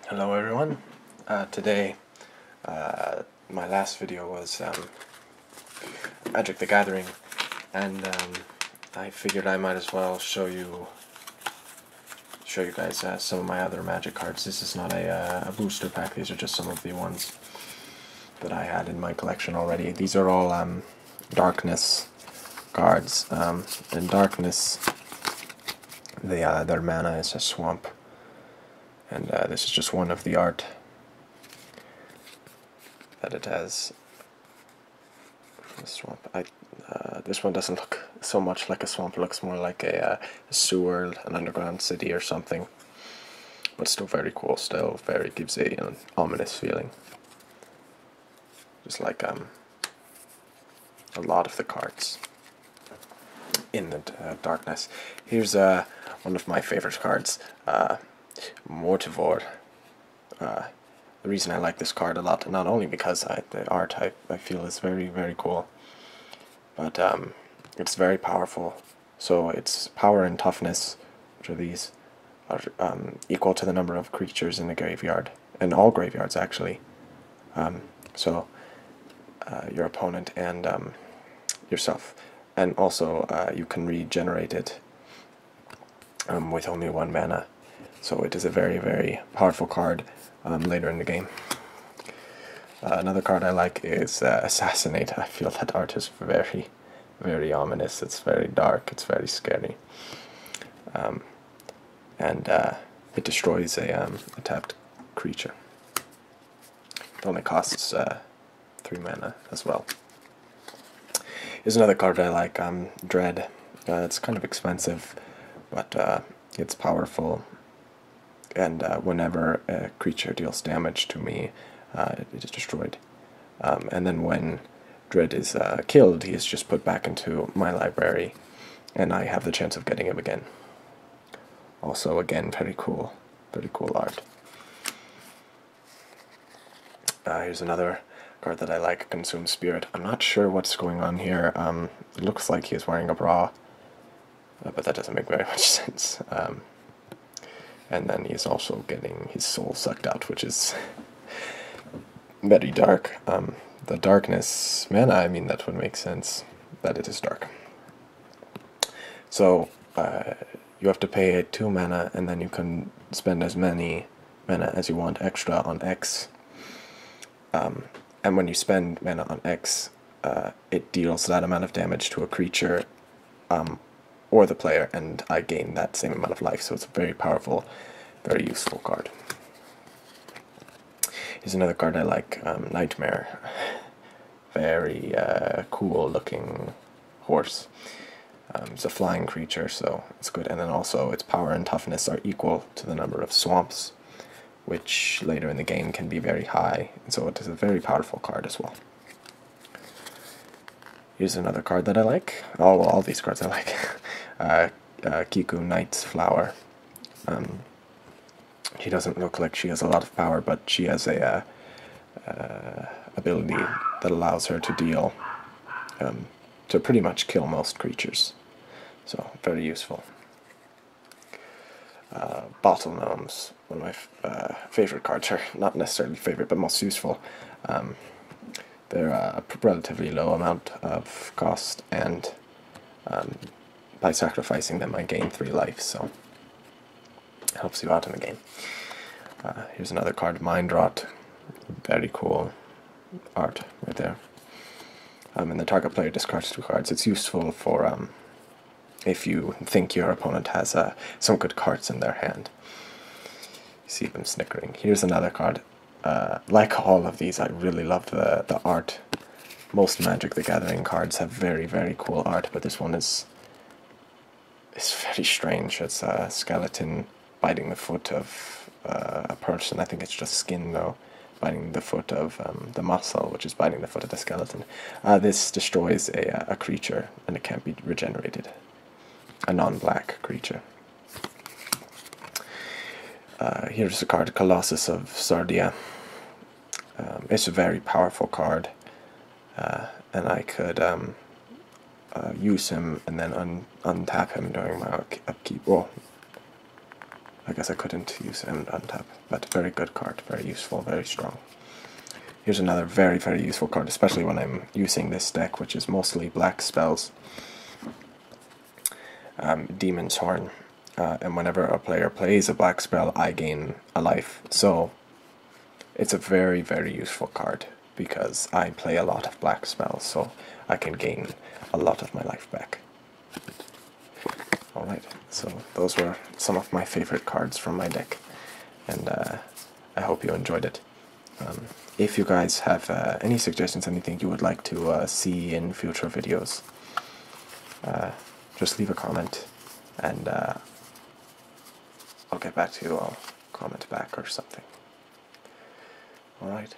Hello everyone. Today, my last video was Magic the Gathering, and I figured I might as well show you guys some of my other Magic cards. This is not a booster pack. These are just some of the ones that I had in my collection already. These are all Darkness cards. In Darkness, their mana is a swamp. And this is just one of the art that it has. The swamp. This one doesn't look so much like a swamp. It looks more like a sewer, an underground city or something. But still very cool. Still very gives an ominous feeling. Just like a lot of the cards in the Darkness. Here's one of my favorite cards. Mortivore. The reason I like this card a lot, not only because the art I feel is very, very cool, but it's very powerful. So its power and toughness, which are these, are equal to the number of creatures in the graveyard, and all graveyards actually. So your opponent and yourself, and also you can regenerate it with only 1 mana. So it is a very, very powerful card later in the game. Another card I like is Assassinate. I feel that art is very, very ominous. It's very dark. It's very scary. And it destroys a tapped creature. It only costs 3 mana as well. Here's another card I like, Dread. It's kind of expensive, but it's powerful. And whenever a creature deals damage to me, it is destroyed. And then when Dread is killed, he is just put back into my library, and I have the chance of getting him again. Also, again, very cool art. Here's another card that I like, Consume Spirit. I'm not sure what's going on here. It looks like he is wearing a bra, but that doesn't make very much sense. And then he's also getting his soul sucked out, which is very dark. The Darkness mana, I mean, that would make sense, that it is dark. So, you have to pay 2 mana, and then you can spend as many mana as you want extra on X. And when you spend mana on X, it deals that amount of damage to a creature or the player, and I gain that same amount of life, so it's a very powerful, very useful card. Here's another card I like, Nightmare. Very cool looking horse. It's a flying creature, so it's good, and then also its power and toughness are equal to the number of swamps, which later in the game can be very high, and so it is a very powerful card as well. Here's another card that I like. All these cards I like. Kiku, Knight's Flower. She doesn't look like she has a lot of power, but she has a ability that allows her to deal, to pretty much kill most creatures. So, very useful. Bottle Gnomes, one of my favorite cards, or not necessarily favorite, but most useful. They're a relatively low amount of cost, and by sacrificing them I gain 3 life, so it helps you out in the game. Here's another card, Mind Rot. Very cool art right there. And the target player discards 2 cards. It's useful for if you think your opponent has some good cards in their hand. You see them snickering. Here's another card. Like all of these, I really love the art. Most Magic the Gathering cards have very, very cool art, but this one is very strange. It's a skeleton biting the foot of a person. I think it's just skin, though, biting the foot of the muscle, which is biting the foot of the skeleton. This destroys a creature, and it can't be regenerated. A non-black creature. Here's a card, Colossus of Sardia. It's a very powerful card, and I could use him and then untap him during my upkeep. Well, I guess I couldn't use and untap, but very good card, very useful, very strong. Here's another very, very useful card, especially when I'm using this deck, which is mostly black spells. Demon's Horn. And whenever a player plays a black spell, I gain a life. So it's a very, very useful card because I play a lot of black spells, so I can gain a lot of my life back. Alright, so those were some of my favorite cards from my deck, and I hope you enjoyed it. If you guys have any suggestions, anything you would like to see in future videos, just leave a comment, and I'll get back to you. I'll comment back or something. Alright.